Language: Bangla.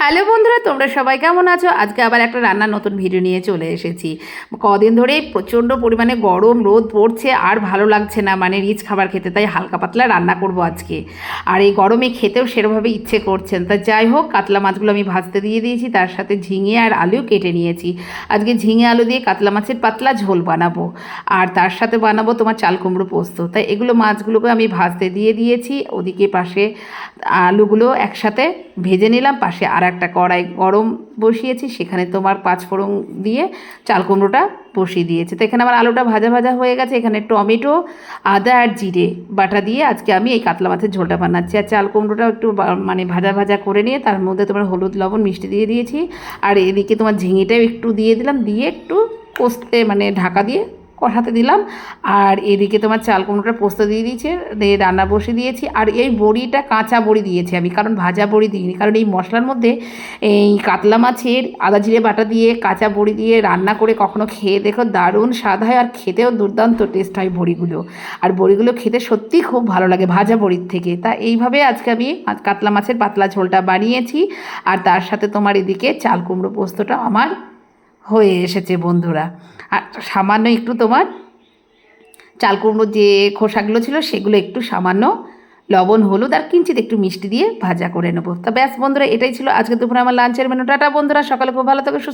হ্যালো বন্ধুরা, তোমরা সবাই কেমন আছো? আজকে আবার একটা রান্নার নতুন ভিডিও নিয়ে চলে এসেছি। কদিন ধরেই প্রচণ্ড পরিমাণে গরম রোদ পড়ছে, আর ভালো লাগছে না মানে রিচ খাবার খেতে, তাই হালকা পাতলা রান্না করব আজকে। আর এই গরমে খেতেও সেরকমভাবে ইচ্ছে করছেন, তা যাই হোক কাতলা মাছগুলো আমি ভাজতে দিয়ে দিয়েছি, তার সাথে ঝিঙে আর আলু কেটে নিয়েছি। আজকে ঝিঙে আলু দিয়ে কাতলা মাছের পাতলা ঝোল বানাবো, আর তার সাথে বানাবো তোমার চাল কুমড়ো পোস্ত। তাই এগুলো মাছগুলোকে আমি ভাজতে দিয়ে দিয়েছি। ওদিকে পাশে আলুগুলো একসাথে ভেজে নিলাম, পাশে আর একটা কড়াই গরম বসিয়েছি, সেখানে তোমার পাঁচফোড়ন দিয়ে চাল কুমড়োটা বসিয়ে দিয়েছি। তো এখানে আমার আলুটা ভাজা ভাজা হয়ে গেছে। এখানে টমেটো, আদা আর জিরে বাটা দিয়ে আজকে আমি এই কাতলা মাছের ঝোলটা বানাচ্ছি। আর চাল কুমড়োটাও একটু মানে ভাজা ভাজা করে নিয়ে তার মধ্যে তোমার হলুদ লবণ মিষ্টি দিয়ে দিয়েছি। আর এদিকে তোমার ঝিঙেটাও একটু দিয়ে দিলাম, দিয়ে একটু কষতে মানে ঢাকা দিয়ে কষাতে দিলাম। আর এদিকে তোমার চাল কুমড়োটা পোস্ত দিয়ে দিয়েছে, দিয়ে রান্না বসিয়ে দিয়েছি। আর এই বড়িটা কাঁচা বড়ি দিয়েছি আমি, কারণ ভাজা বড়ি দিইনি, কারণ এই মশলার মধ্যে এই কাতলা মাছের আদা জিরে বাটা দিয়ে কাঁচা বড়ি দিয়ে রান্না করে কখনো খেয়ে দেখো, দারুণ স্বাদ হয় আর খেতেও দুর্দান্ত টেস্ট হয় বড়িগুলো। আর বড়িগুলো খেতে সত্যিই খুব ভালো লাগে ভাজা বড়ির থেকে। তা এইভাবে আজকে আমি কাতলা মাছের পাতলা ঝোলটা বানিয়েছি। আর তার সাথে তোমার এদিকে চাল কুমড়ো পোস্তটা আমার হয়ে এসেছে বন্ধুরা। আর সামান্য একটু তোমার চাল কুমড়োর যে খোসাগুলো ছিল সেগুলো একটু সামান্য লবণ হলুদ আর কিঞ্চিত একটু মিষ্টি দিয়ে ভাজা করে নেবো। তা ব্যাস বন্ধুরা, এটাই ছিল আজকে দুপুরে আমার লাঞ্চের মেনু। টাটা বন্ধুরা, সকালে খুব ভালো থাকো, সুস্থ